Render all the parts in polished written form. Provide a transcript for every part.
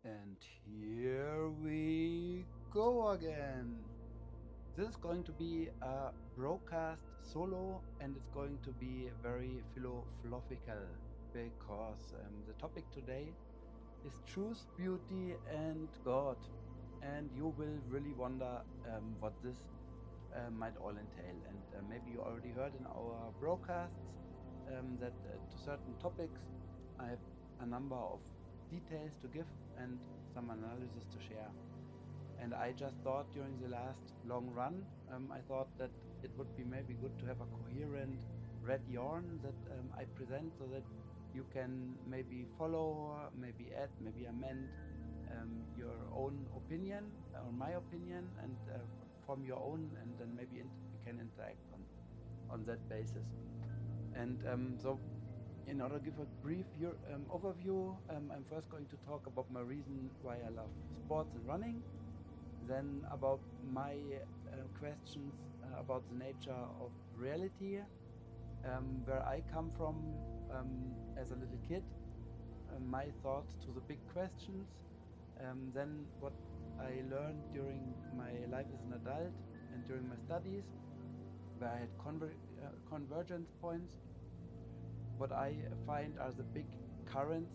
And here we go again. This is going to be a BroCast solo, and it's going to be very philosophical because the topic today is truth, beauty, and God. And you will really wonder what this might all entail. And maybe you already heard in our broadcasts that to certain topics I have a number of details to give and some analysis to share. And I just thought during the last long run, I thought that it would be maybe good to have a coherent red yarn that I present so that you can maybe follow, maybe add, maybe amend your own opinion or my opinion and form your own, and then maybe we can interact on that basis. And so in order to give a brief overview, I'm first going to talk about my reason why I love sports and running, then about my questions about the nature of reality, where I come from as a little kid, my thoughts to the big questions, then what I learned during my life as an adult and during my studies, where I had convergence points, what I find are the big currents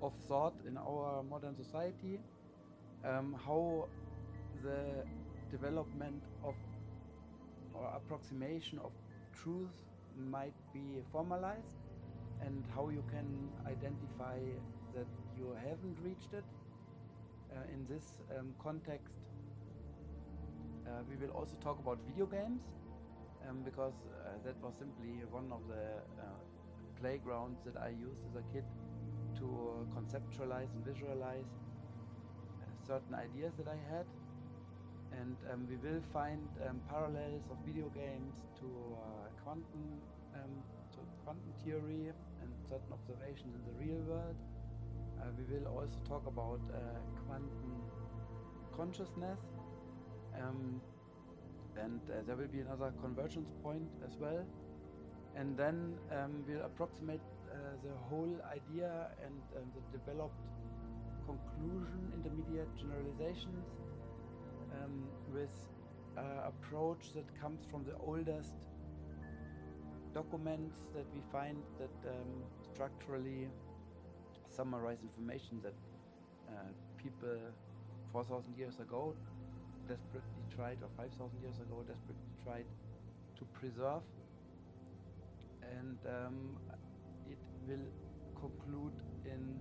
of thought in our modern society, how the development of or approximation of truth might be formalized, and how you can identify that you haven't reached it. In this context, we will also talk about video games, because that was simply one of the playgrounds that I used as a kid to conceptualize and visualize certain ideas that I had. And we will find parallels of video games um, to quantum theory and certain observations in the real world. We will also talk about quantum consciousness, um, and there will be another convergence point as well. And then we'll approximate the whole idea and the developed conclusion, intermediate generalizations, with approach that comes from the oldest documents that we find that structurally summarize information that people 4,000 years ago desperately tried, or 5,000 years ago desperately tried to preserve. And it will conclude in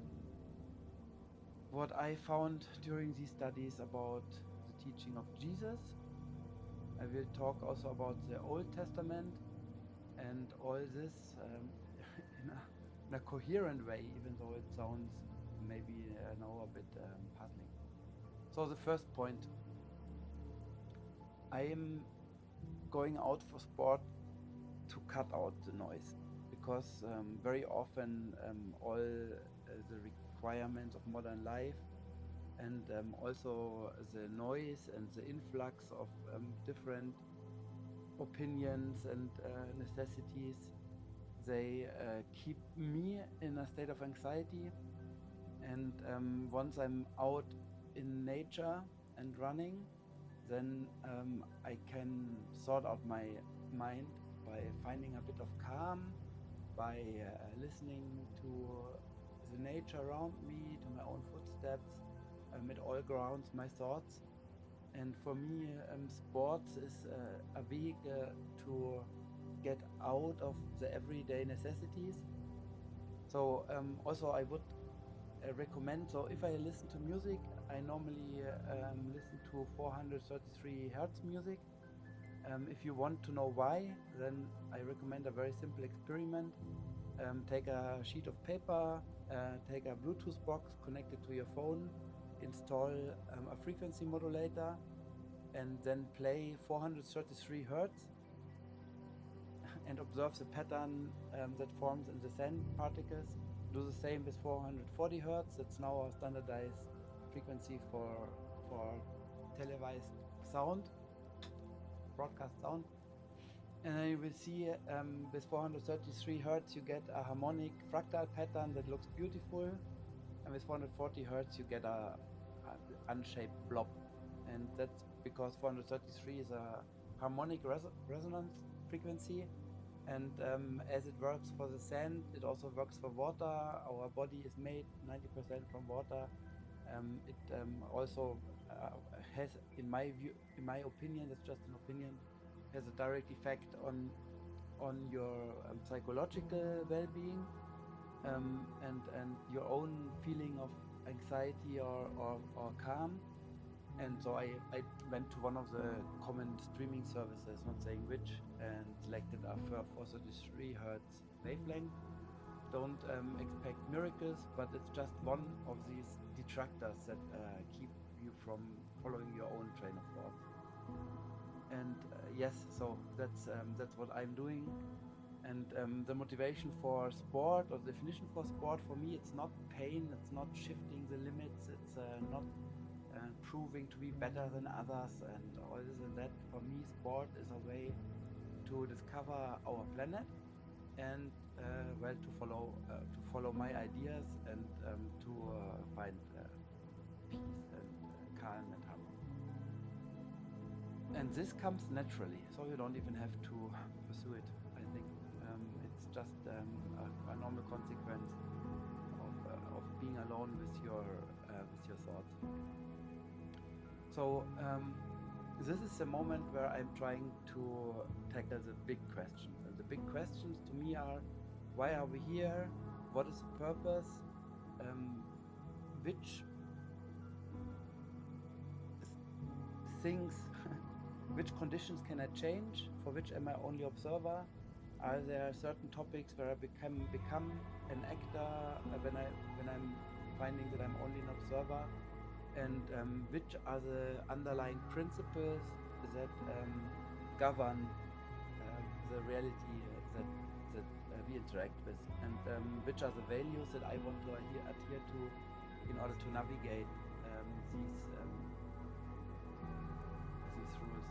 what I found during these studies about the teaching of Jesus. I will talk also about the Old Testament and all this in a coherent way, even though it sounds maybe now a bit puzzling. So the first point, I am going out for sport to cut out the noise, because very often all the requirements of modern life and also the noise and the influx of different opinions and necessities, they keep me in a state of anxiety. And once I'm out in nature and running, then I can sort out my mind by finding a bit of calm, by listening to the nature around me, to my own footsteps. It all grounds my thoughts. And for me, sports is a vehicle to get out of the everyday necessities. So also I would recommend, so if I listen to music, I normally listen to 433 hertz music. If you want to know why, then I recommend a very simple experiment. Take a sheet of paper, take a Bluetooth box, connect it to your phone, install a frequency modulator, and then play 433 hertz and observe the pattern that forms in the sand particles. Do the same with 440 hertz. That's now a standardized frequency for televised sound, broadcast sound. And then you will see with 433 hertz you get a harmonic fractal pattern that looks beautiful. and with 440 hertz you get a unshaped blob, and that's because 433 is a harmonic resonance frequency. And as it works for the sand, it also works for water. Our body is made 90% from water. It also has, in my view, in my opinion, it's just an opinion, has a direct effect on your psychological well-being, and your own feeling of anxiety or calm. And so I went to one of the common streaming services, not saying which, and selected a 433 hertz wavelength. Don't expect miracles, but it's just one of these detractors that keep you from following your own train of thought. And yes, so that's what I'm doing. And the motivation for sport, or the definition for sport, for me, it's not pain, it's not shifting the limits, it's not proving to be better than others and all this and that. For me, sport is a way to discover our planet, and well, to follow my ideas, and to find peace and calm and harmony. And this comes naturally, so you don't even have to pursue it. I think it's just a normal consequence of being alone with your thoughts. So this is the moment where I'm trying to tackle the big questions. And the big questions to me are: why are we here? What is the purpose? Which things, which conditions can I change? For which am I only observer? Are there certain topics where I become an actor when I'm finding that I'm only an observer? And which are the underlying principles that govern the reality that we interact with, and which are the values that I want to adhere to in order to navigate these rules.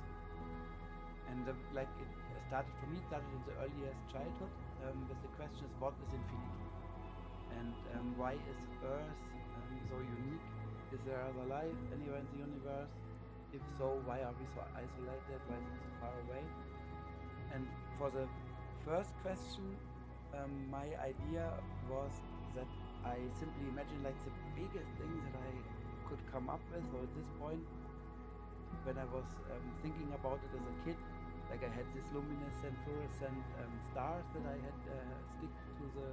And like it started for me, it started in the earliest childhood with the question is, what is infinity, and why is Earth so unique? Is there other life anywhere in the universe? If so, why are we so isolated? Why is it so far away? And for the first question, my idea was that I simply imagined like the biggest thing that I could come up with, or at this point, when I was thinking about it as a kid, like I had these luminescent fluorescent stars that I had stick to the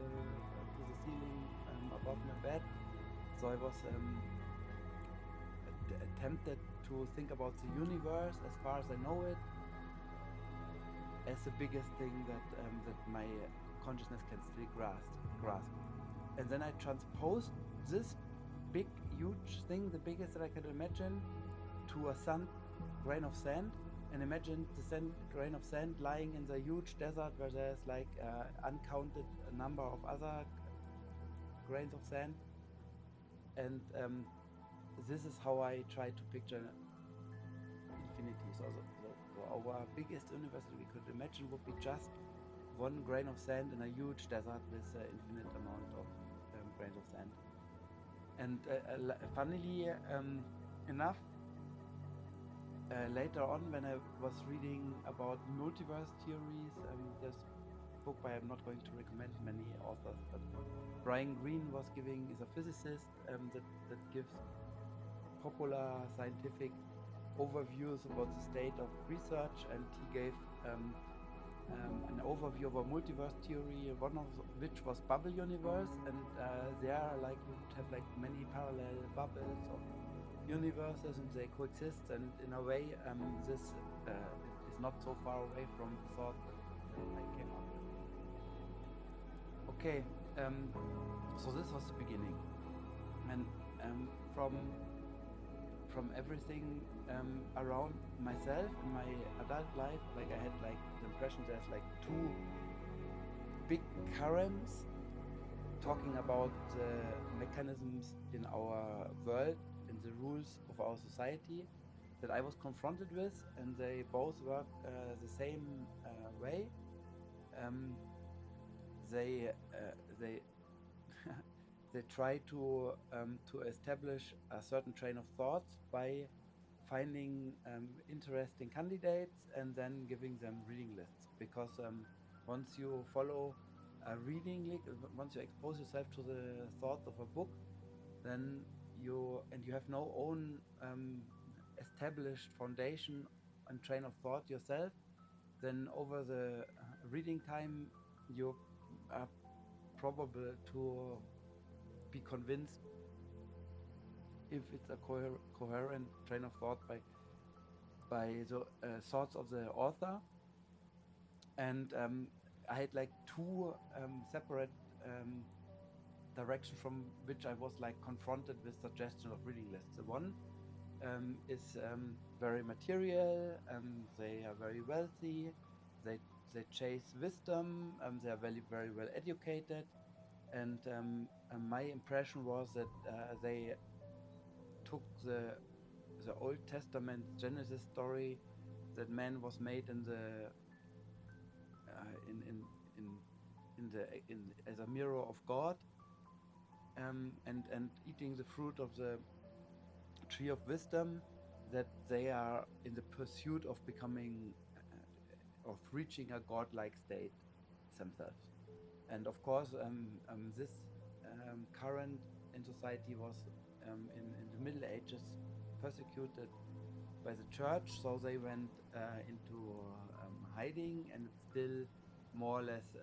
ceiling above my bed. So I was attempted to think about the universe, as far as I know it, as the biggest thing that my consciousness can still grasp. And then I transposed this big, huge thing, the biggest that I can imagine, to a grain of sand, and imagine the grain of sand lying in the huge desert where there's like uncounted number of other grains of sand. And this is how I try to picture infinity. So our biggest universe that we could imagine would be just one grain of sand in a huge desert with an infinite amount of grains of sand. And funnily enough, later on, when I was reading about multiverse theories, this book I'm not going to recommend many authors, but Brian Greene is a physicist that gives popular scientific overviews about the state of research, and he gave an overview of a multiverse theory, one of which was bubble universe, and there like you would have like many parallel bubbles of universes, and they coexist, and in a way this is not so far away from the thought that I came up with. Okay, so this was the beginning, and from everything around myself in my adult life, like I had like the impression there's like two big currents talking about the mechanisms in our world and the rules of our society that I was confronted with, and they both work the same way. They they try to establish a certain train of thoughts by finding interesting candidates and then giving them reading lists. Because once you follow a once you expose yourself to the thoughts of a book, then you have no own established foundation and train of thought yourself, then over the reading time you are probable to be convinced if it's a coherent train of thought by the thoughts of the author. And I had like two separate directions from which I was like confronted with suggestion of reading lists. The one is very material. They are very wealthy. They they chase wisdom. They are very well educated, and my impression was that they took the Old Testament Genesis story that man was made in the in in as a mirror of God, and eating the fruit of the tree of wisdom, that they are in the pursuit of becoming of reaching a godlike state themselves. And of course, this current in society was in the Middle Ages persecuted by the church, so they went into hiding, and it's still more or less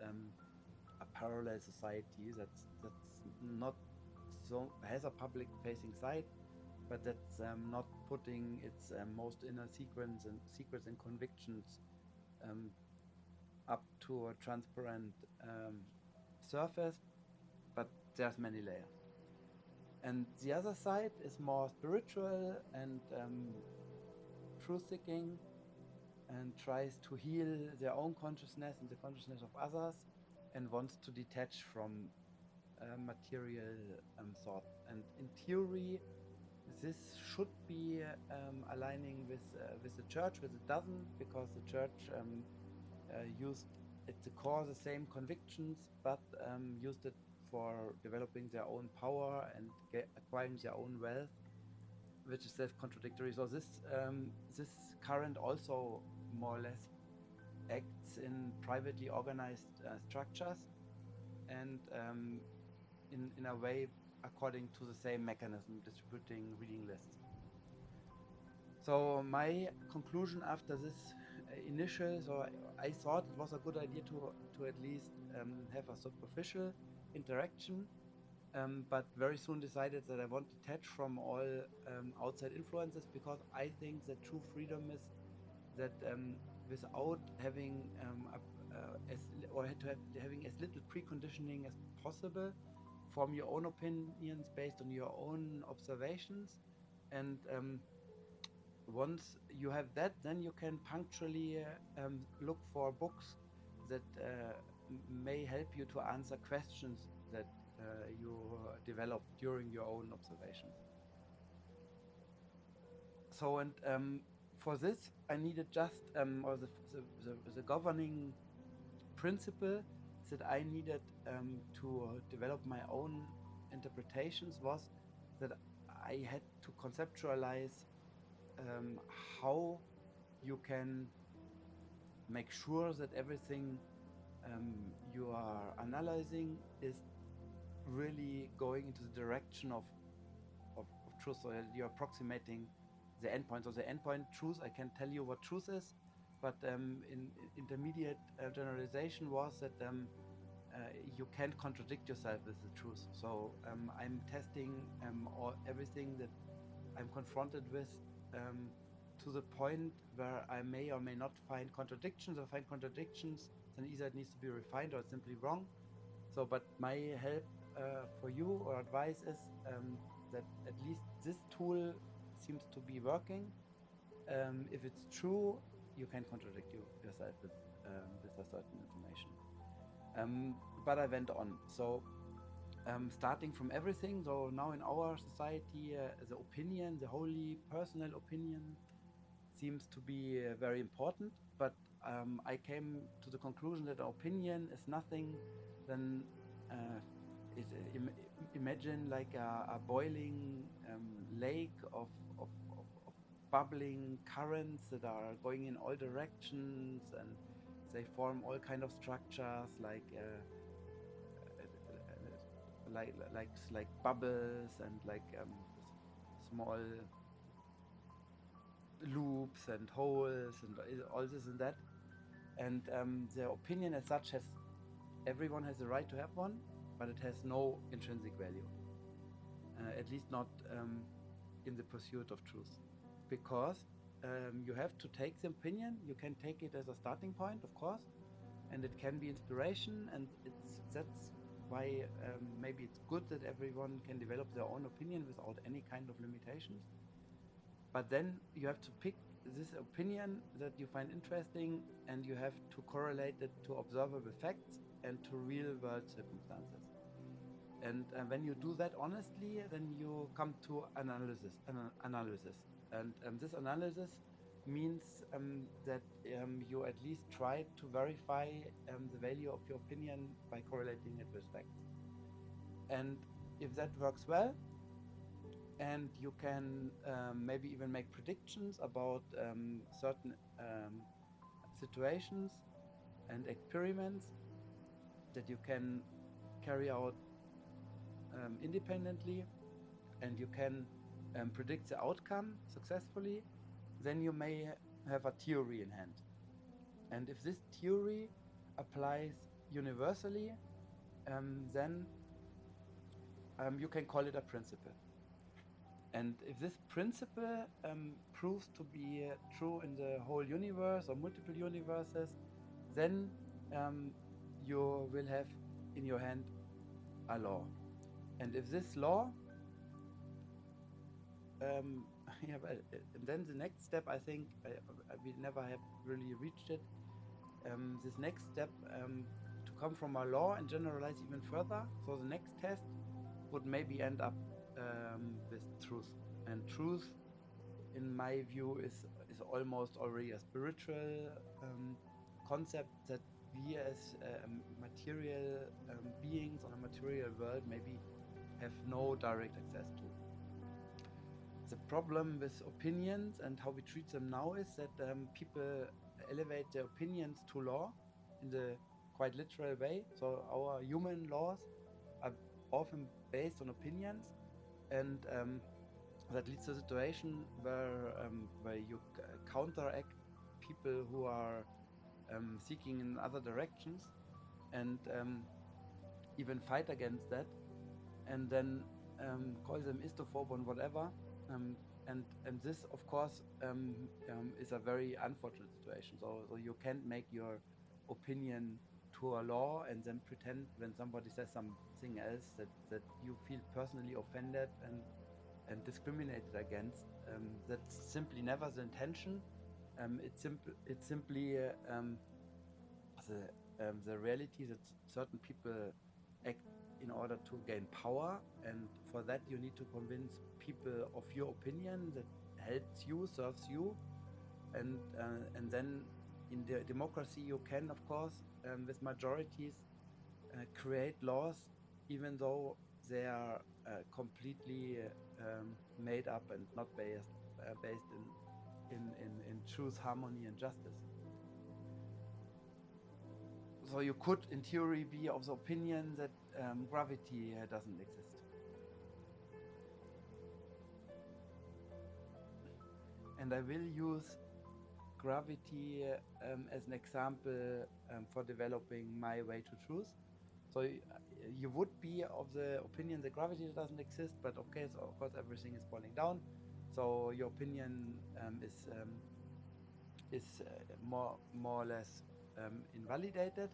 a parallel society that's not so has a public facing side, but that's not putting its most inner secrets and convictions um, up to a transparent surface, but there's many layers. And the other side is more spiritual and truth seeking, and tries to heal their own consciousness and the consciousness of others, and wants to detach from material thoughts. And in theory, this should be aligning with the church, but it doesn't, because the church used at the core the same convictions, but used it for developing their own power and acquiring their own wealth, which is self-contradictory. So this current also more or less acts in privately organized structures, and in a way according to the same mechanism, distributing reading lists. So my conclusion after this initial, so I thought it was a good idea to at least have a superficial interaction, but very soon decided that I want to detach from all outside influences, because I think that true freedom is that without having having as little preconditioning as possible, form your own opinions based on your own observations, and once you have that, then you can punctually look for books that may help you to answer questions that you develop during your own observations. So, and for this, I needed just, or the governing principle that I needed to develop my own interpretations was that I had to conceptualize how you can make sure that everything you are analyzing is really going into the direction of truth, so that you're approximating the endpoint. So the endpoint truth, I can tell you what truth is, but in intermediate generalization was that you can't contradict yourself with the truth. So I'm testing everything that I'm confronted with to the point where I may or may not find contradictions. If I find contradictions, then either it needs to be refined or it's simply wrong. So, but my help for you or advice is that at least this tool seems to be working. If it's true, you can contradict yourself with a certain information. But I went on. So starting from everything. So now in our society, the opinion, the wholly personal opinion, seems to be very important. But I came to the conclusion that opinion is nothing than Imagine like a boiling lake of bubbling currents that are going in all directions, and they form all kind of structures like bubbles and like small loops and holes and all this and that. And the opinion as such has everyone has the right to have one, but it has no intrinsic value, at least not in the pursuit of truth, because you have to take the opinion. You can take it as a starting point, of course, and it can be inspiration, and that's why maybe it's good that everyone can develop their own opinion without any kind of limitations. But then you have to pick this opinion that you find interesting, and you have to correlate it to observable facts and to real world circumstances. And when you do that honestly, then you come to analysis. And this analysis means that you at least try to verify the value of your opinion by correlating it with facts. And if that works well, and you can maybe even make predictions about certain situations and experiments that you can carry out independently, and you can predict the outcome successfully, then you may have a theory in hand. And if this theory applies universally, then you can call it a principle. And if this principle proves to be true in the whole universe or multiple universes, then you will have in your hand a law. And if this law, yeah, and then the next step, I think we never have really reached it. This next step to come from a law and generalize even further. So the next test would maybe end up with truth. And truth, in my view, is almost already a spiritual concept that we as material beings on a material world maybe have no direct access to. The problem with opinions and how we treat them now is that people elevate their opinions to law in the quite literal way. So our human laws are often based on opinions, and that leads to a situation where you counteract people who are seeking in other directions, and even fight against that, and then call them istophobe and whatever. And this, of course, is a very unfortunate situation. So you can't make your opinion to a law and then pretend when somebody says something else that you feel personally offended and discriminated against. That's simply never the intention. It's simply the reality that certain people act in order to gain power, and for that you need to convince people of your opinion that helps you, serves you, and then in the democracy you can, of course, with majorities, create laws, even though they are completely made up and not based in truth, harmony, and justice. So you could, in theory, be of the opinion that gravity doesn't exist. And I will use gravity as an example for developing my way to truth. So you would be of the opinion that gravity doesn't exist, but of course everything is falling down. So your opinion is more or less invalidated.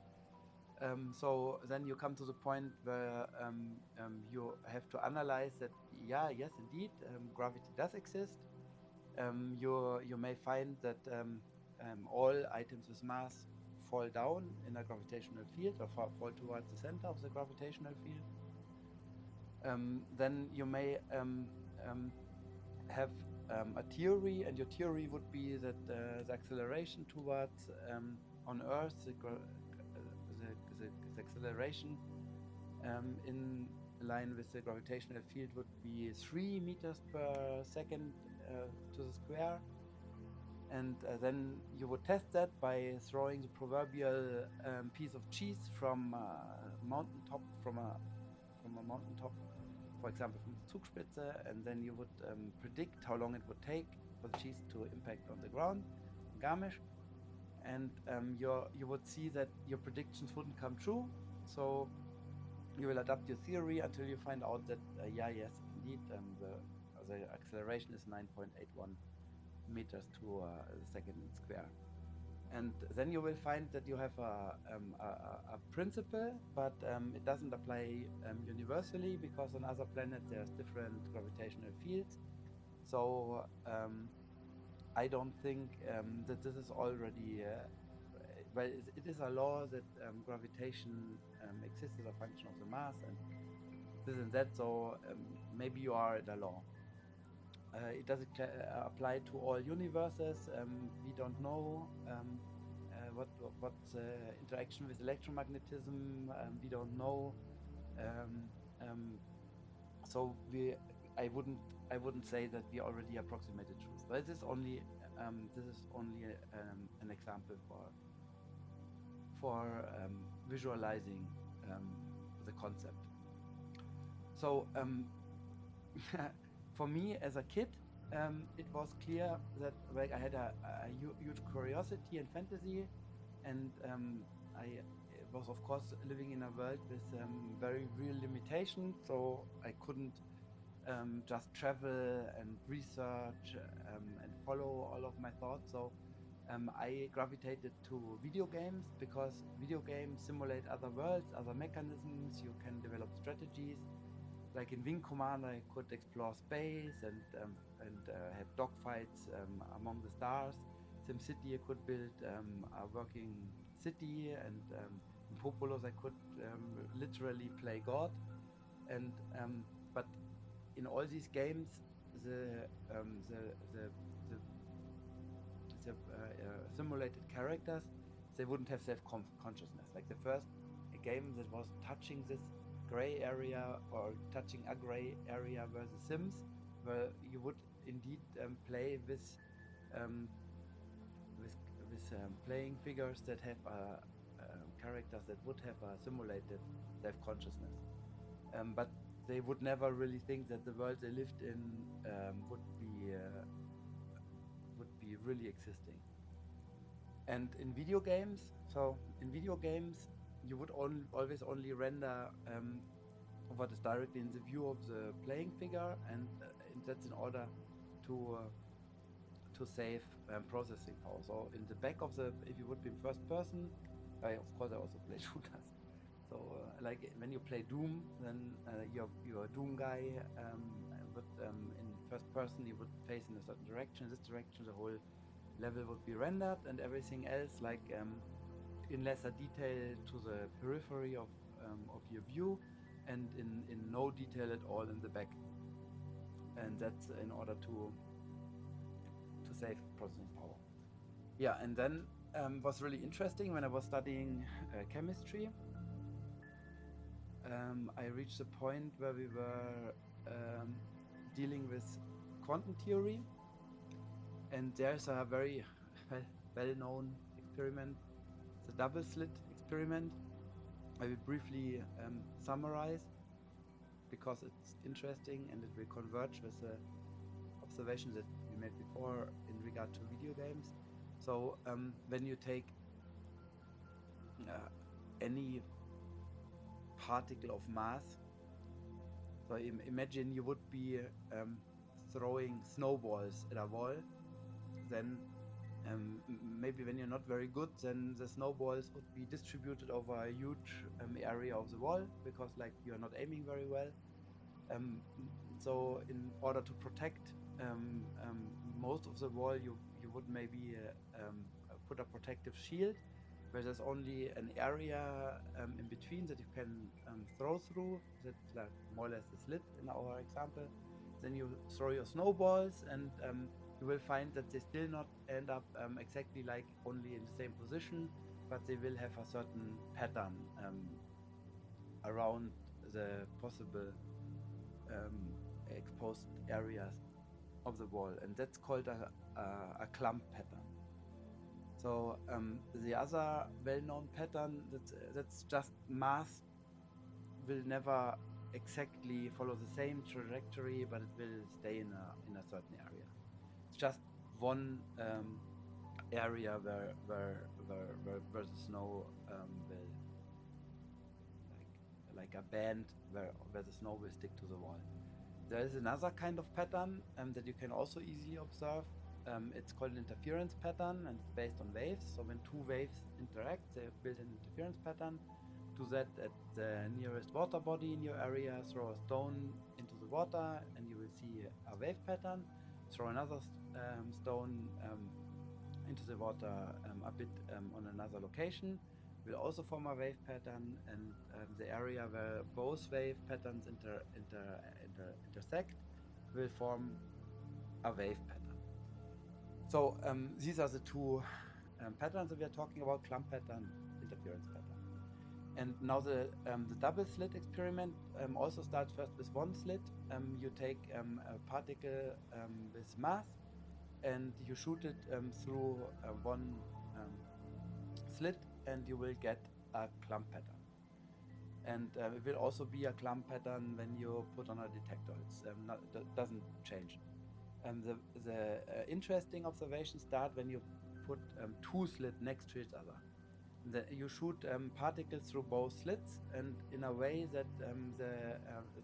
So then you come to the point where you have to analyze that, yes, indeed, gravity does exist. You may find that all items with mass fall down in a gravitational field, or fall towards the center of the gravitational field. Then you may have a theory, and your theory would be that the acceleration towards on Earth, the acceleration in line with the gravitational field would be 3 meters per second to the square. And then you would test that by throwing the proverbial piece of cheese from a mountaintop, from a mountaintop, for example, from the Zugspitze, and then you would predict how long it would take for the cheese to impact on the ground in Garmisch, and you would see that your predictions wouldn't come true. So you will adapt your theory until you find out that yes, indeed, the acceleration is 9.81 meters to the second square. And then you will find that you have a principle, but it doesn't apply universally, because on other planets there's different gravitational fields. So I don't think that this is already, well, it is a law that gravitation exists as a function of the mass and this and that. So maybe you are at a law. It doesn't apply to all universes. We don't know what interaction with electromagnetism. We don't know. Um, um, so I wouldn't say that we already approximated truth. But this is only an example for visualizing the concept. So for me as a kid, it was clear that, like, I had a huge curiosity and fantasy, and I was of course living in a world with very real limitations. So I couldn't just travel and research and follow all of my thoughts. So I gravitated to video games, because video games simulate other worlds, other mechanisms. You can develop strategies. Like in Wing Commander, I could explore space and have dogfights among the stars. SimCity, I could build a working city, and in Populous, I could literally play God. And but in all these games, the um, the the the, simulated characters, they wouldn't have self-consciousness. Like the first game that was touching this gray area, or touching a gray area, were the Sims, where you would indeed play um, with playing figures that have characters that would have a simulated self-consciousness, but they would never really think that the world they lived in would be really existing. And in video games, you would always only render what is directly in the view of the playing figure, and that's in order to save processing power. So in the back of the, if you would be in first person, of course I also play shooters. So like when you play Doom, then you're a Doom guy, but in first person you would face in a certain direction. This direction, the whole level would be rendered, and everything else, like in lesser detail to the periphery of your view, and in no detail at all in the back. And that's in order to save processing power. Yeah, and then was really interesting when I was studying chemistry. I reached a point where we were dealing with quantum theory, and there's a very well-known experiment, the double slit experiment. I will briefly summarize, because it's interesting and it will converge with the observations that we made before in regard to video games. So when you take any particle of mass, so imagine you would be throwing snowballs at a wall, then maybe when you're not very good, then the snowballs would be distributed over a huge area of the wall, because like you're not aiming very well. So in order to protect most of the wall, you would maybe put a protective shield where there's only an area in between that you can throw through. That's like more or less the slit in our example. Then you throw your snowballs, and you will find that they still not end up exactly like only in the same position, but they will have a certain pattern around the possible exposed areas of the wall, and that's called a clump pattern. So the other well-known pattern, that's just mass will never exactly follow the same trajectory, but it will stay in a certain area. It's just one area where the snow will like a band where the snow will stick to the wall. There is another kind of pattern that you can also easily observe. It's called an interference pattern, and it's based on waves. So when two waves interact, they build an interference pattern. Do that at the nearest water body in your area. Throw a stone into the water, and you will see a wave pattern. Throw another stone into the water a bit on another location will also form a wave pattern, and the area where both wave patterns intersect will form a wave pattern. So these are the two patterns that we are talking about: clump pattern, interference pattern. And now the double slit experiment also starts first with one slit. You take a particle with mass, and you shoot it through one slit, and you will get a clump pattern. And it will also be a clump pattern when you put on a detector. It doesn't change. The interesting observations start when you put two slits next to each other. You shoot particles through both slits, and in a way that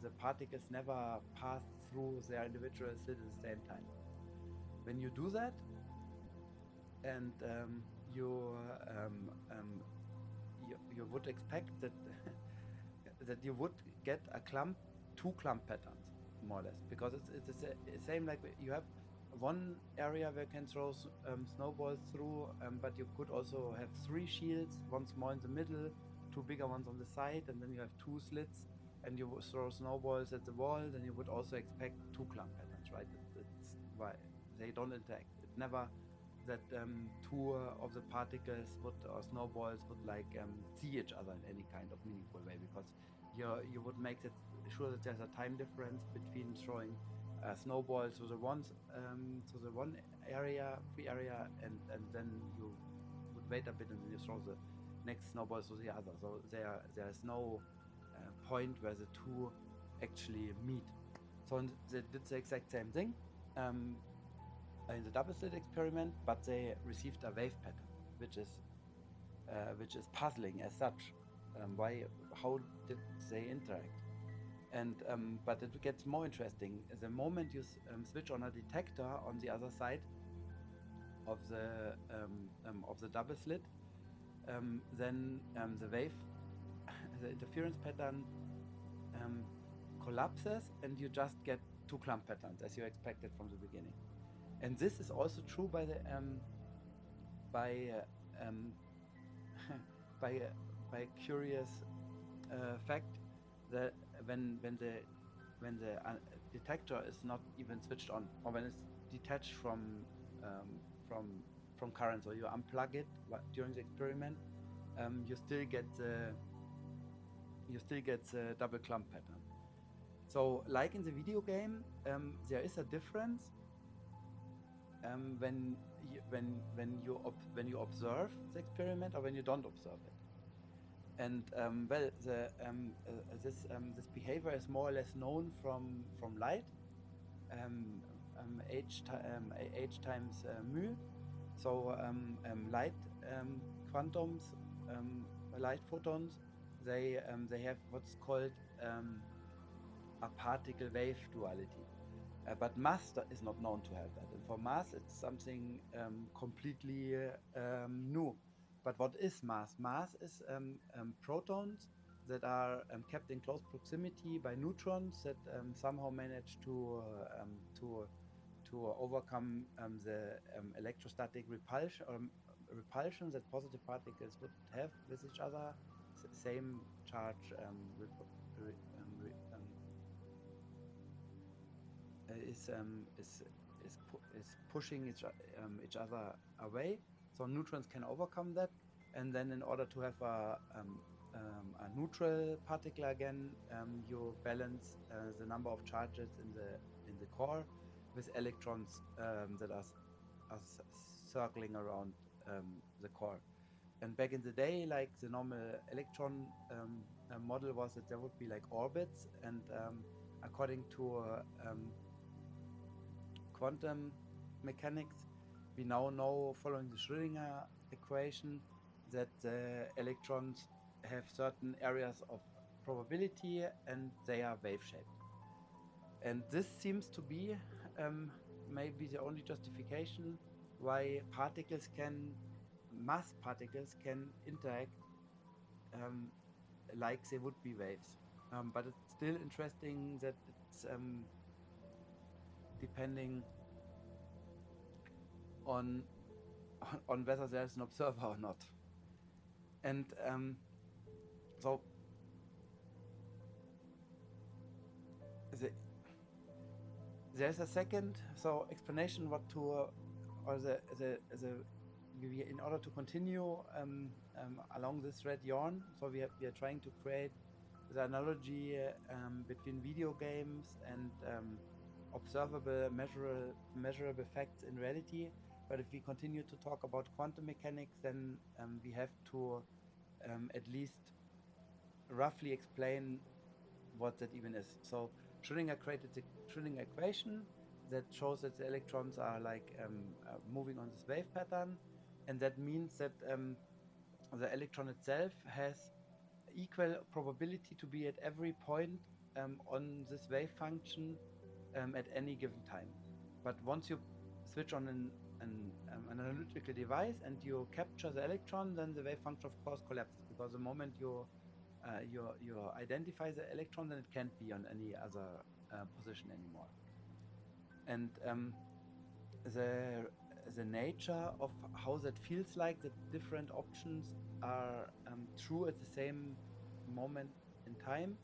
the particles never pass through their individual slit at the same time. When you do that, and you would expect that that you would get two clump patterns, more or less, because it's the same, like you have one area where you can throw snowballs through, but you could also have three shields, one small in the middle, two bigger ones on the side, and then you have two slits, and you throw snowballs at the wall. Then you would also expect two clump patterns, right? It's why they don't interact. It never that two of the particles or snowballs would see each other in any kind of meaningful way, because you would make it sure that there's a time difference between throwing snowballs to the one free area, and then you would wait a bit, and then you throw the next snowballs to the other. So there's no point where the two actually meet. So they did the exact same thing in the double slit experiment, but they received a wave pattern, which is puzzling as such. How did they interact? And but it gets more interesting. The moment you switch on a detector on the other side of the double slit, then the wave, the interference pattern collapses, and you just get two clump patterns as you expected from the beginning. And this is also true by the by by curious fact that when the detector is not even switched on, or when it's detached from current, so you unplug it during the experiment, you still get the double clump pattern. So like in the video game, there is a difference when you observe the experiment or when you don't observe it. And this behavior is more or less known from light, h times mu. So light quantums, light photons, they have what's called a particle wave duality. But mass is not known to have that. And for mass, it's something completely new. But what is mass? Mass is protons that are kept in close proximity by neutrons that somehow manage to overcome the electrostatic repulsion that positive particles would have with each other. Same charge is pushing each other away. So neutrons can overcome that, and then in order to have a neutral particle again, you balance the number of charges in the core with electrons that circling around the core. And back in the day, like the normal electron model was that there would be like orbits, and according to quantum mechanics, we now know, following the Schrödinger equation, that the electrons have certain areas of probability and they are wave shaped. And this seems to be maybe the only justification why mass particles can interact um, like they would be waves. But it's still interesting that it's depending on on whether there's an observer or not. And so the, there's a second explanation what to or the in order to continue along this red yarn. So we are trying to create the analogy between video games and observable, measurable facts in reality. But if we continue to talk about quantum mechanics, then we have to at least roughly explain what that even is. So Schrödinger created the Schrödinger equation that shows that the electrons are like moving on this wave pattern, and that means that the electron itself has equal probability to be at every point on this wave function at any given time. But once you switch on an analytical device and you capture the electron, then the wave function of course collapses, because the moment you identify the electron, then it can't be on any other position anymore. And the nature of how that feels like the different options are true at the same moment in time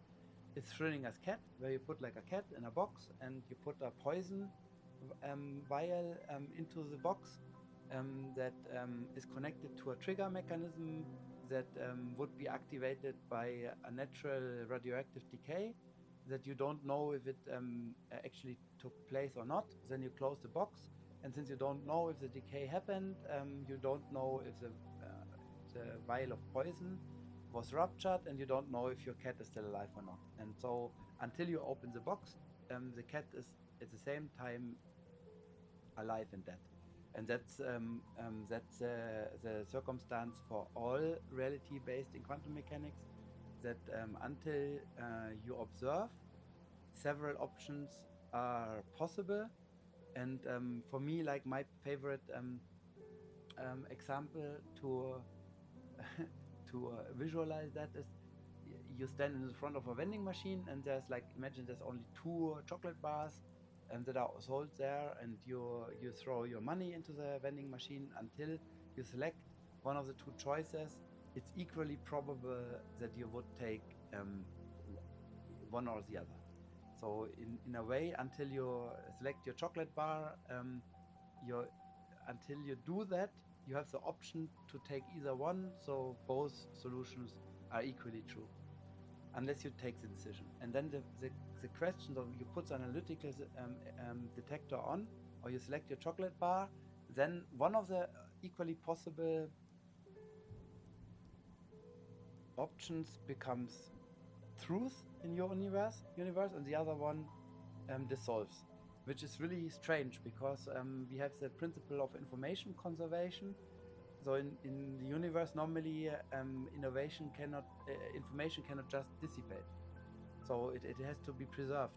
is Schrödinger's cat, where you put like a cat in a box and you put a poison vial into the box that is connected to a trigger mechanism that would be activated by a natural radioactive decay that you don't know if it actually took place or not. Then you close the box, and since you don't know if the decay happened, you don't know if the vial of poison was ruptured, and you don't know if your cat is still alive or not. And so until you open the box, the cat is at the same time alive and dead. And that's the circumstance for all reality based in quantum mechanics, that until you observe, several options are possible. And for me, like my favorite example to to visualize that is, you stand in the front of a vending machine, and there's like, imagine there's only 2 chocolate bars that are sold there, and you throw your money into the vending machine until you select one of the 2 choices. It's equally probable that you would take one or the other. So in a way, until you select your chocolate bar, until you do that, you have the option to take either one. So both solutions are equally true, unless you take the decision. And then the question of, you put the analytical detector on, or you select your chocolate bar, then one of the equally possible options becomes truth in your universe, and the other one dissolves, which is really strange, because we have the principle of information conservation. So in the universe, normally information cannot just dissipate. So it has to be preserved.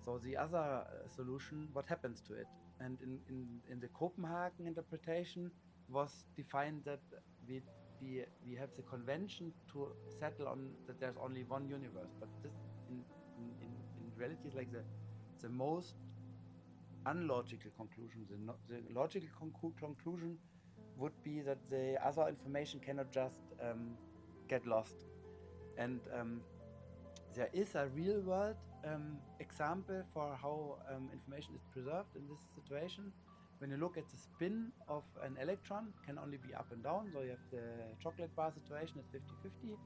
So the other solution, what happens to it? And in the Copenhagen interpretation was defined that we have the convention to settle on that there's only one universe. But this in reality is like the most unlogical conclusion. The logical conclusion would be that the other information cannot just get lost. And there is a real world example for how information is preserved in this situation. When you look at the spin of an electron, can only be up and down. So you have the chocolate bar situation, it's 50-50.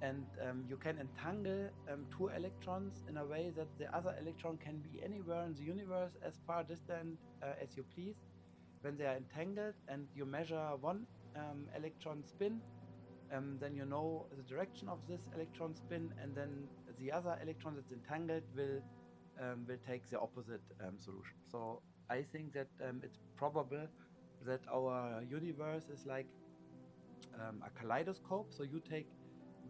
and you can entangle two electrons in a way that the other electron can be anywhere in the universe as far distant as you please. When they are entangled and you measure one electron spin, then you know the direction of this electron spin, and then the other electron that's entangled will take the opposite solution. So I think that it's probable that our universe is like a kaleidoscope. So you take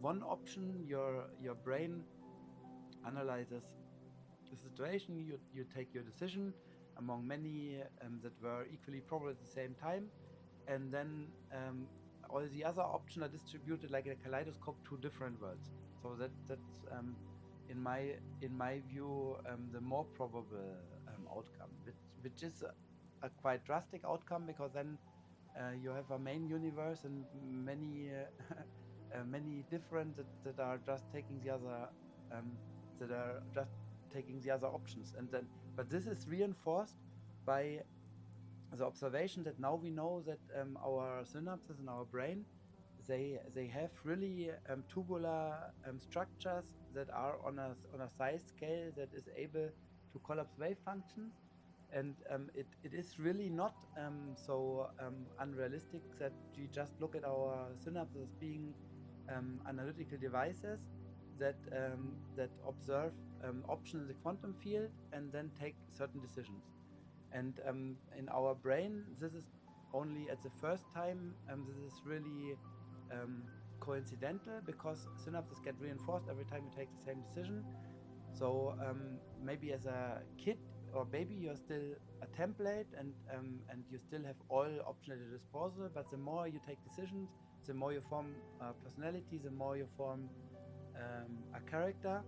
one option, your brain analyzes the situation, you take your decision among many that were equally probable at the same time, and then all the other options are distributed like a kaleidoscope to different worlds. So that's in my view the more probable outcome, which is a quite drastic outcome, because then you have a main universe and many many different that are just taking the other um, that are just taking the other options, and then but this is reinforced by the observation that now we know that our synapses in our brain, they have really tubular structures that are on a size scale that is able to collapse wave functions, and it is really not so unrealistic that we just look at our synapses as being analytical devices that observe options in the quantum field and then take certain decisions. And in our brain, this is only at the first time, this is really um, coincidental, because synapses get reinforced every time you take the same decision. So maybe as a kid or baby, you're still a template, and you still have all options at your disposal. But the more you take decisions, the more you form a personality, the more you form a character,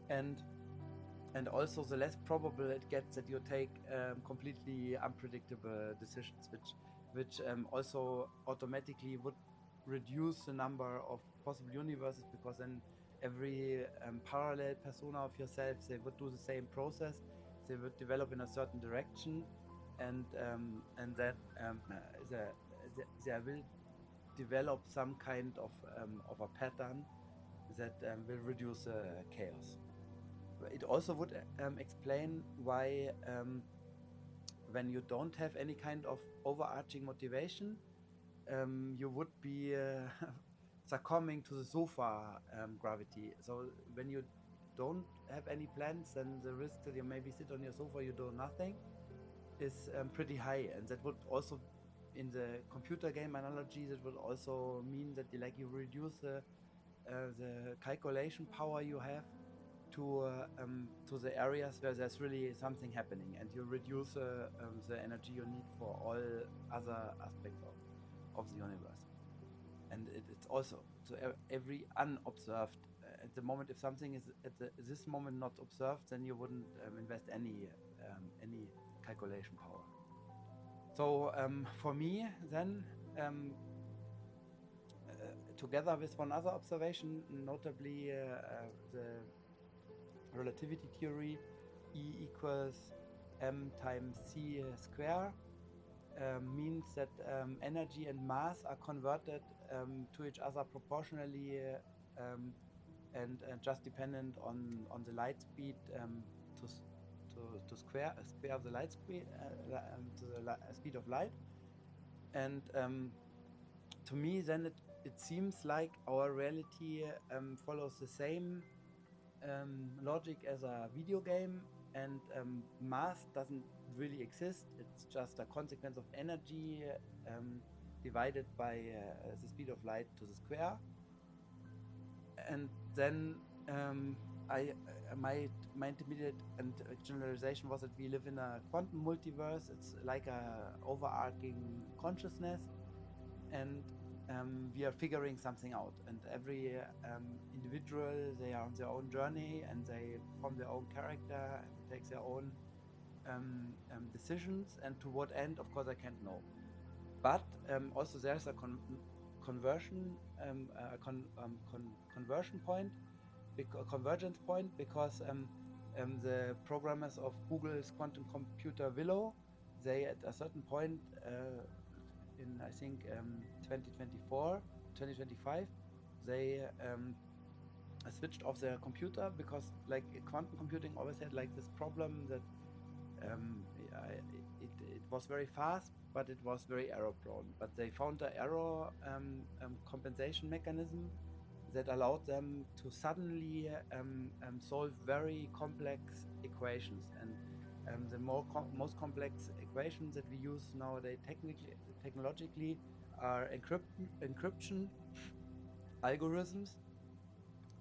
and also the less probable it gets that you take completely unpredictable decisions, which also automatically would reduce the number of possible universes, because then every parallel persona of yourself, they would do the same process, they would develop in a certain direction, and then they will develop some kind of a pattern that will reduce chaos. It also would explain why, when you don't have any kind of overarching motivation, you would be succumbing to the sofa gravity. So when you don't have any plans, then the risk that you maybe sit on your sofa, you do nothing, is pretty high. And that would also, in the computer game analogy, that would also mean that you reduce the calculation power you have to the areas where there's really something happening, and you reduce the energy you need for all other aspects of the universe. And it's also so every unobserved at the moment, if something is at this moment not observed, then you wouldn't invest any calculation power. So for me then, together with one other observation, notably the relativity theory, E equals m times c square, means that energy and mass are converted to each other proportionally, and just dependent on the light speed, to to square of the light speed, to the speed of light. And to me, then it seems like our reality follows the same logic as a video game, and mass doesn't really exist. It's just a consequence of energy divided by the speed of light to the square. And then I my intermediate and generalization was that we live in a quantum multiverse. It's like a overarching consciousness, and we are figuring something out. And every individual, they are on their own journey, and they form their own character and take their own decisions. And to what end, of course, I can't know. But also there's a conversion, conversion point, convergence point, because the programmers of Google's quantum computer Willow, they at a certain point in I think 2024, 2025, they switched off their computer because like quantum computing always had like this problem that um, it was very fast, but it was very error prone. But they found the error compensation mechanism that allowed them to suddenly solve very complex equations. And the most complex equations that we use nowadays, technologically, are encryption algorithms.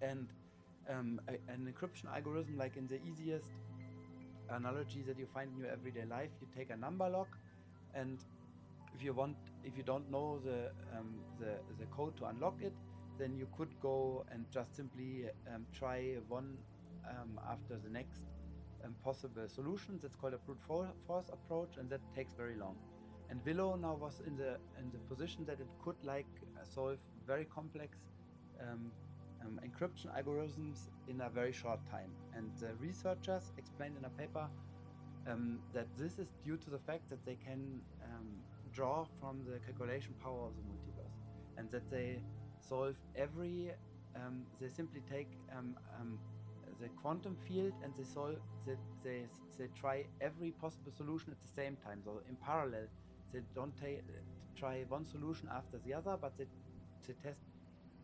And an encryption algorithm, like in the easiest analogy that you find in your everyday life, you take a number lock, and if you want, if you don't know the code to unlock it, then you could go and just simply try one after the next possible solution. That's called a force approach, and that takes very long. And Willow now was in the position that it could like solve very complex um, encryption algorithms in a very short time. And the researchers explained in a paper that this is due to the fact that they can draw from the calculation power of the multiverse, and that they solve every, they simply take the quantum field, and they, they, they try every possible solution at the same time. So in parallel, they don't try one solution after the other, but they test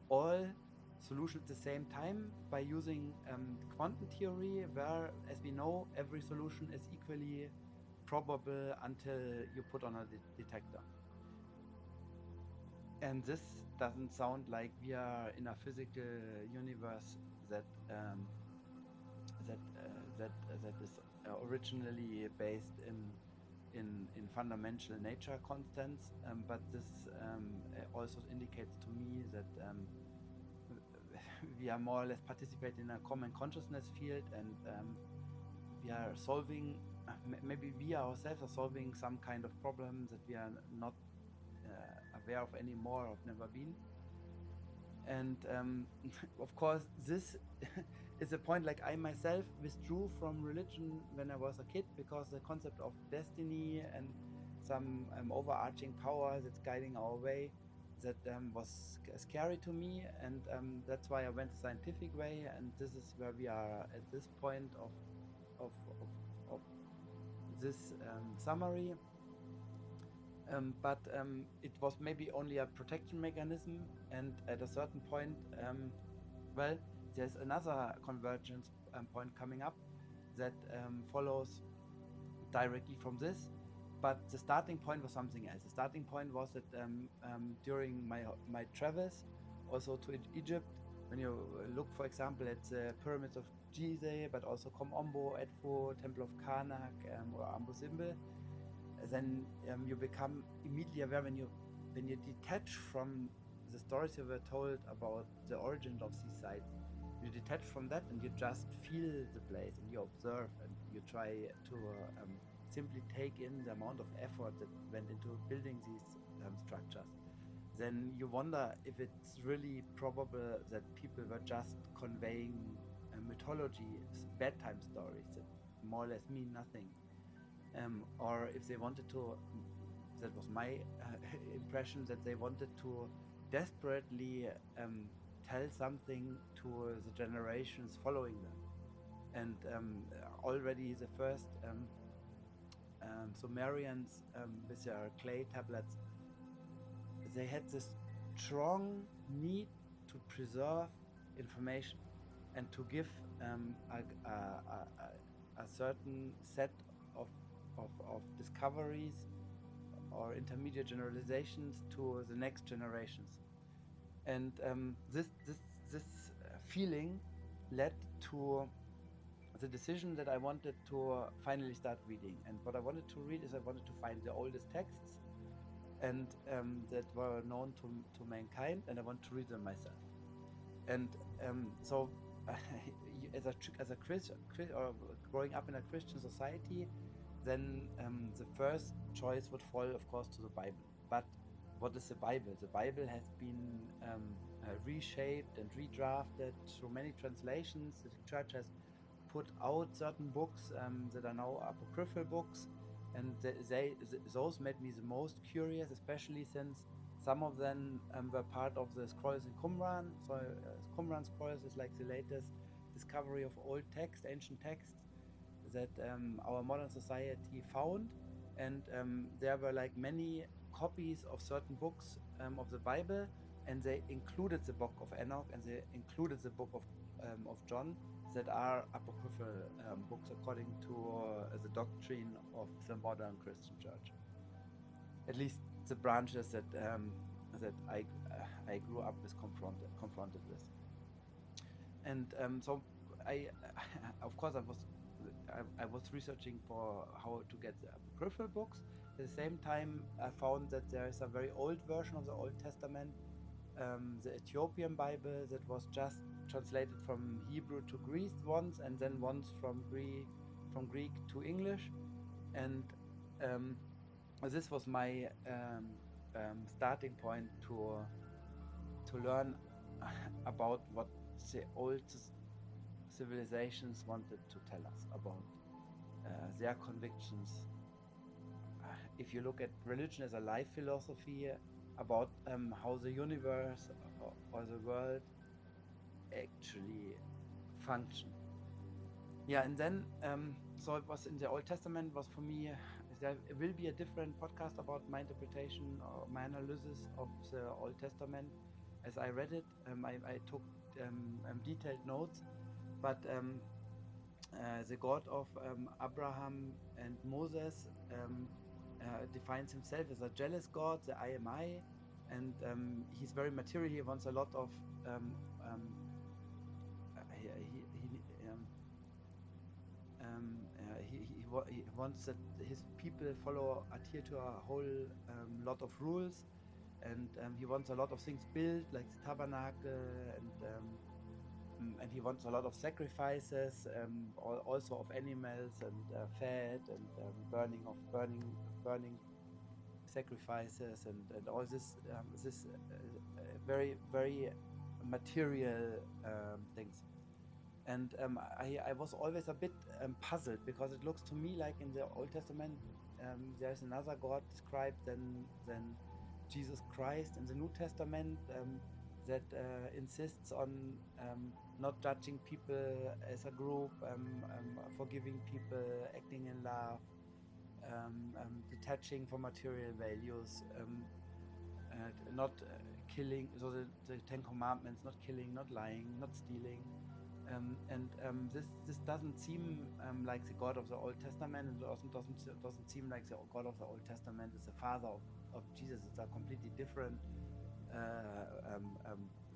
all solutions at the same time by using quantum theory, where, as we know, every solution is equally probable until you put on a detector. And this doesn't sound like we are in a physical universe that that is originally based in fundamental nature constants, but this also indicates to me that we are more or less participating in a common consciousness field, and we are solving, maybe we ourselves are solving some kind of problem that we are not aware of anymore, or have never been. And of course, this is a point, like I myself withdrew from religion when I was a kid, because the concept of destiny and some overarching power that's guiding our way, that was scary to me. And that's why I went the scientific way, and this is where we are at this point of, of, of this summary. But it was maybe only a protection mechanism, and at a certain point, well, there's another convergence point coming up that follows directly from this. But the starting point was something else. The starting point was that during my travels, also to Egypt, when you look, for example, at the pyramids of Gizeh, but also Kom Ombo, Edfu, Temple of Karnak, or Ambu Simbel, then you become immediately aware, when you detach from the stories you were told about the origin of these sites. You detach from that, and you just feel the place, and you observe, and you try to simply take in the amount of effort that went into building these structures. Then you wonder if it's really probable that people were just conveying mythology, bedtime stories that more or less mean nothing, or if they wanted to, that was my impression, that they wanted to desperately tell something to the generations following them. And already the first Sumerians, with their clay tablets, they had this strong need to preserve information, and to give a certain set of, of discoveries or intermediate generalizations to the next generations. And this feeling led to the decision that I wanted to finally start reading. And what I wanted to read is, I wanted to find the oldest texts, and that were known to mankind, and I want to read them myself. And so, as a Christian, or growing up in a Christian society, then the first choice would fall, of course, to the Bible. But what is the Bible? The Bible has been reshaped and redrafted through many translations. The church has put out certain books that are now apocryphal books, and those made me the most curious, especially since Some of them were part of the scrolls in Qumran. So Qumran scrolls is like the latest discovery of old text, ancient texts that our modern society found, and there were like many copies of certain books of the Bible, and they included the book of Enoch and they included the book of John that are apocryphal books according to the doctrine of the modern Christian Church. At least the branches that I grew up with confronted with, and so I of course I was researching for how to get the apocryphal books. At the same time, I found that there is a very old version of the Old Testament, the Ethiopian Bible, that was just translated from Hebrew to Greek once, and then once from Greek to English, and um, this was my starting point to learn about what the old civilizations wanted to tell us about their convictions. If you look at religion as a life philosophy, about how the universe or the world actually function. Yeah, and then so it was in the Old Testament was for me. There will be a different podcast about my interpretation or my analysis of the Old Testament as I read it. I took detailed notes, but the God of Abraham and Moses defines himself as a jealous God, the I am I, and he's very material. He wants a lot of he wants that his people adhere to a whole lot of rules, and he wants a lot of things built, like the tabernacle, and he wants a lot of sacrifices, also of animals and fat and burning sacrifices and all this very very material things. And I was always a bit puzzled, because it looks to me like in the Old Testament there's another God described than Jesus Christ in the New Testament, that insists on not judging people as a group, forgiving people, acting in love, detaching from material values, not killing. So the Ten Commandments: not killing, not lying, not stealing. This doesn't seem like the God of the Old Testament, and doesn't seem like the God of the Old Testament is the father of Jesus. It's a completely different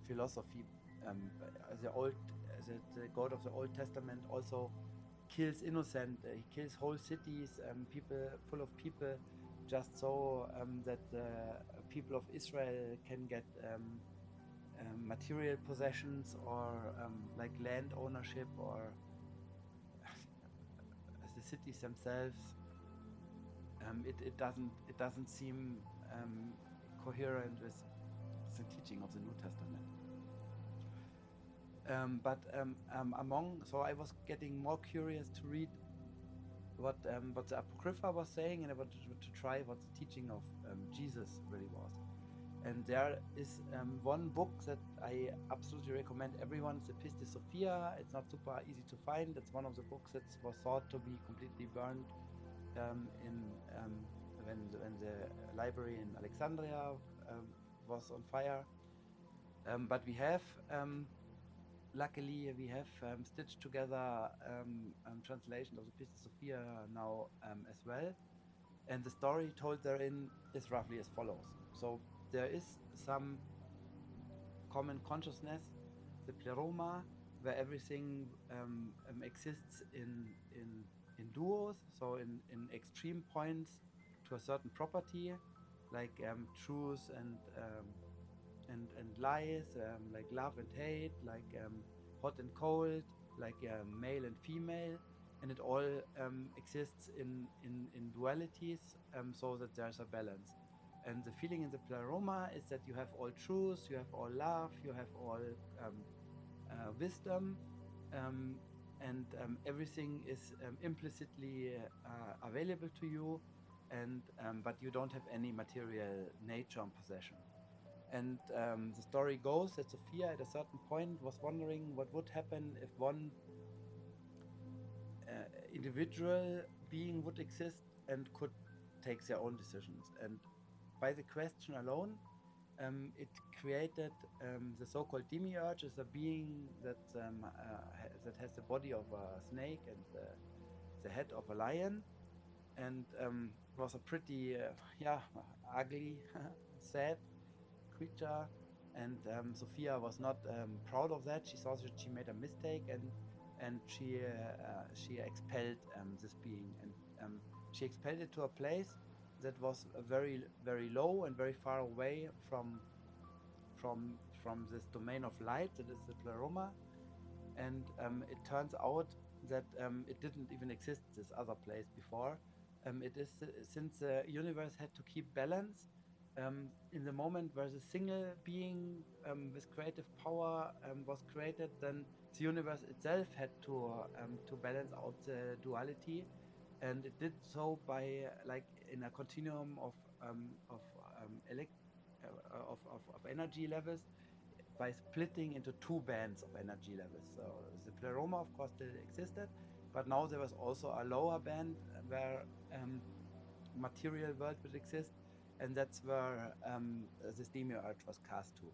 philosophy. The God of the Old Testament also kills innocent. He kills whole cities, people full of people, just so that the people of Israel can get material possessions, or like land ownership, or the cities themselves. It doesn't seem coherent with the teaching of the New Testament. So I was getting more curious to read what the Apocrypha was saying, and I wanted to try what the teaching of Jesus really was. And there is one book that I absolutely recommend everyone. It's the Pistis Sophia. It's not super easy to find. It's one of the books that was thought to be completely burned when the library in Alexandria was on fire. But we have, luckily, we have stitched together translation of the Pistis Sophia now as well. And the story told therein is roughly as follows. So there is some common consciousness, the pleroma, where everything exists in duos, so in extreme points to a certain property, like truth and lies, like love and hate, like hot and cold, like male and female, and it all exists in dualities, so that there's a balance. And the feeling in the pleroma is that you have all truth, you have all love, you have all wisdom, and everything is implicitly available to you, and but you don't have any material nature and possession. And the story goes that Sophia, at a certain point, was wondering what would happen if one individual being would exist and could take their own decisions. And by the question alone, it created the so-called demiurge, is a being that has the body of a snake and the head of a lion, and was a pretty ugly, sad creature. And Sophia was not proud of that. She saw that she made a mistake, and she expelled this being, and she expelled it to a place that was very very low and very far away from this domain of light that is the pleroma. And it turns out that it didn't even exist this other place before. It is since the universe had to keep balance. In the moment where the single being with creative power was created, then the universe itself had to balance out the duality, and it did so by like in a continuum of energy levels, by splitting into two bands of energy levels. So the pleroma, of course, still existed, but now there was also a lower band where material world would exist, and that's where this demiurge was cast to.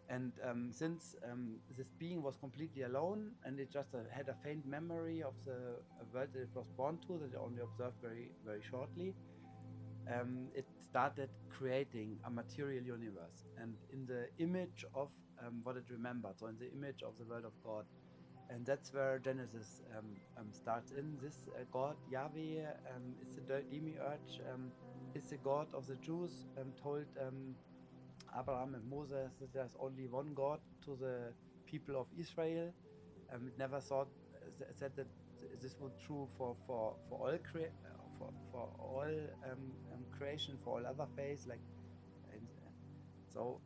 And since this being was completely alone, and it just had a faint memory of the world that it was born to, that it only observed very very shortly, it started creating a material universe, and in the image of what it remembered, so in the image of the world of God. And that's where Genesis starts in. This God, Yahweh, is the demiurge, is the God of the Jews, told Abraham and Moses that there's only one God to the people of Israel. It never thought said that this was true for all for all creation, for all other faiths. Like, so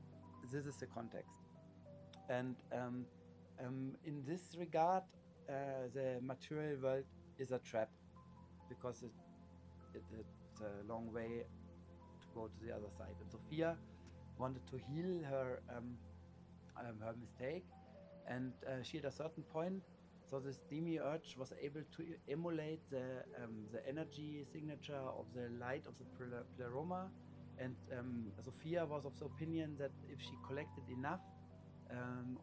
this is the context. And in this regard, the material world is a trap, because it's a long way to go to the other side. And Sophia wanted to heal her mistake, and she, at a certain point, so this demiurge was able to emulate the energy signature of the light of the pleroma. And Sophia was of the opinion that if she collected enough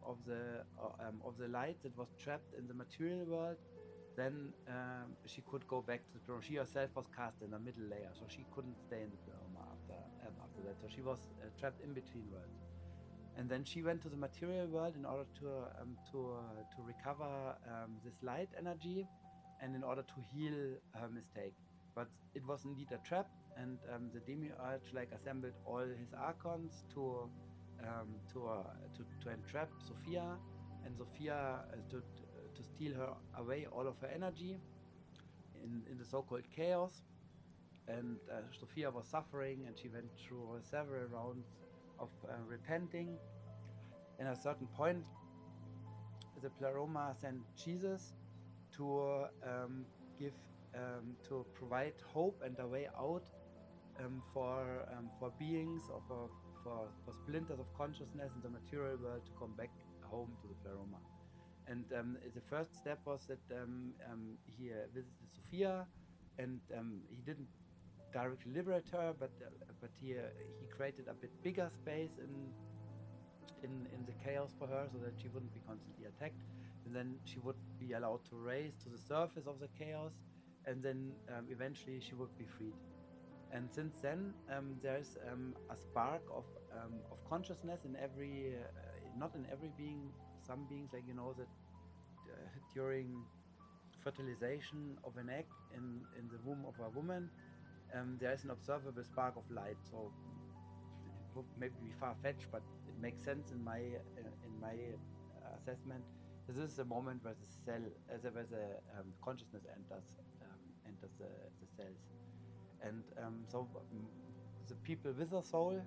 of the light that was trapped in the material world, then she could go back to the pleroma. She herself was cast in the middle layer, so she couldn't stay in the pleroma after that. So she was trapped in between worlds. And then she went to the material world in order to recover this light energy, and in order to heal her mistake. But it was indeed a trap, and the demiurge like assembled all his archons to entrap Sophia, and Sophia to steal her away all of her energy in the so-called chaos. And Sophia was suffering, and she went through several rounds of repenting. And at a certain point, the pleroma sent Jesus to give to provide hope and a way out for beings, or for splinters of consciousness in the material world, to come back home to the pleroma. And the first step was that he visited Sophia, and he didn't directly liberate her, but he created a bit bigger space in the chaos for her, so that she wouldn't be constantly attacked, and then she would be allowed to raise to the surface of the chaos, and then eventually she would be freed. And since then, there's a spark of consciousness in every, not in every being. Some beings, like, that during fertilization of an egg in the womb of a woman, there is an observable spark of light. So it would maybe be far-fetched, but it makes sense in my assessment. This is the moment where the cell, where the consciousness enters the cells. And so the people with a soul,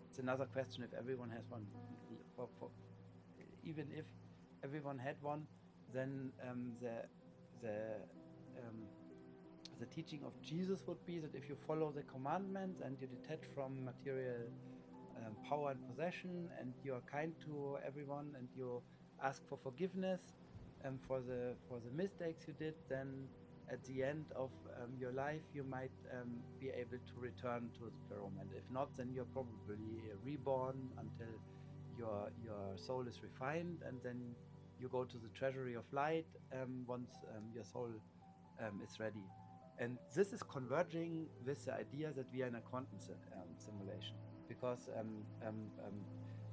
it's another question if everyone has one. Even if everyone had one, then the teaching of Jesus would be that if you follow the commandments and you detach from material power and possession, and you are kind to everyone, and you ask for forgiveness for the mistakes you did, then at the end of your life you might be able to return to the pyramid. If not, then you're probably reborn until your soul is refined, and then you go to the treasury of light once your soul is ready. And this is converging with the idea that we are in a quantum simulation, because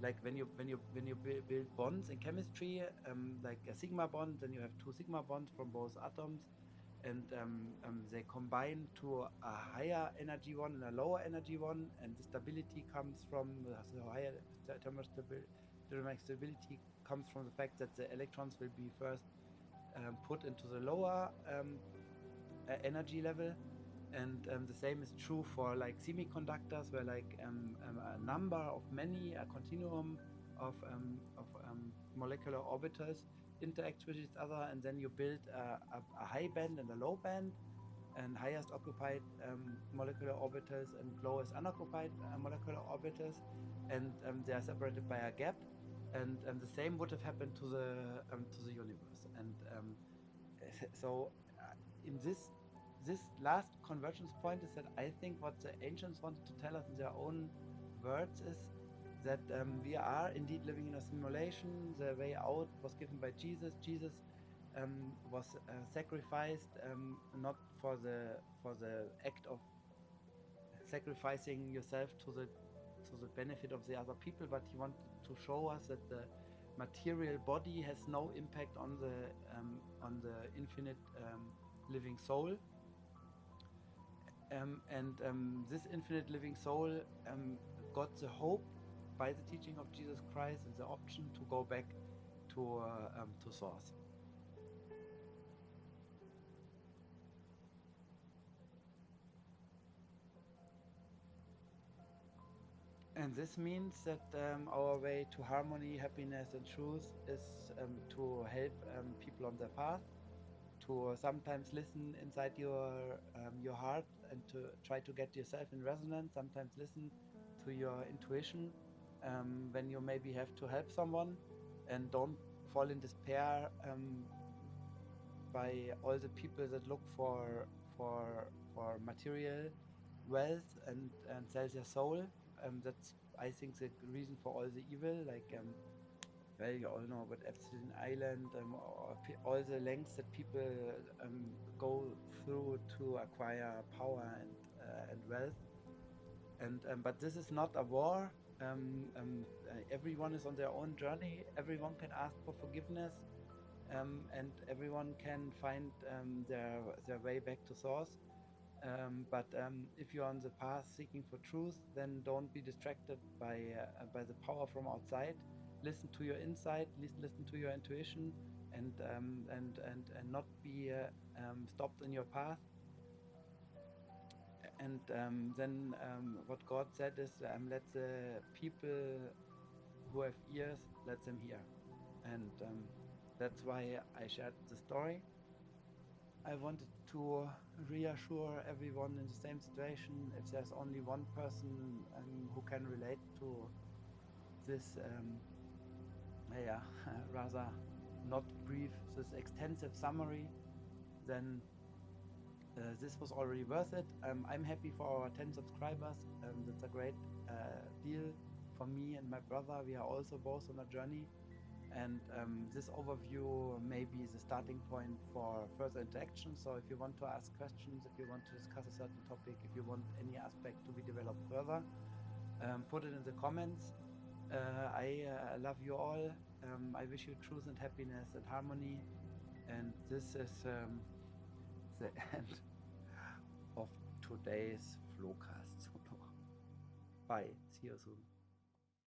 like when you build bonds in chemistry, like a sigma bond, then you have two sigma bonds from both atoms, and they combine to a higher energy one and a lower energy one, and the stability comes from the higher thermal stability comes from the fact that the electrons will be first put into the lower energy level. And the same is true for like semiconductors, where like a number of many, a continuum of molecular orbitals interacts with each other, and then you build a high band and a low band, and highest occupied molecular orbitals and lowest unoccupied molecular orbitals, and they are separated by a gap. And the same would have happened to the universe. And so in this last convergence point is that I think what the ancients wanted to tell us in their own words is that we are indeed living in a simulation. The way out was given by Jesus. Jesus was sacrificed, not for the act of sacrificing yourself to the benefit of the other people, but he wanted to show us that the material body has no impact on the infinite living soul. This infinite living soul got the hope by the teaching of Jesus Christ and the option to go back to source. And this means that our way to harmony, happiness, and truth is to help people on their path, to sometimes listen inside your heart and to try to get yourself in resonance. Sometimes listen to your intuition when you maybe have to help someone, and don't fall in despair by all the people that look for material wealth and sell their soul. That's, I think, the reason for all the evil. Like well, you all know about Epstein Island, or all the lengths that people go through to acquire power and wealth. And but this is not a war. Everyone is on their own journey. Everyone can ask for forgiveness, and everyone can find their way back to source. But if you're on the path seeking for truth, then don't be distracted by the power from outside. Listen to your inside, listen to your intuition, and not be stopped in your path. And then what God said is, let the people who have ears, let them hear. And that's why I shared the story. I wanted to reassure everyone in the same situation. If there's only one person who can relate to this, yeah, rather not brief, this extensive summary, then this was already worth it. I'm happy for our 10 subscribers. That's a great deal for me and my brother. We are also both on a journey. And this overview may be the starting point for further interaction. So if you want to ask questions, if you want to discuss a certain topic, if you want any aspect to be developed further, put it in the comments. I love you all. I wish you truth and happiness and harmony. And this is the end of today's BroCast. Bye. See you soon.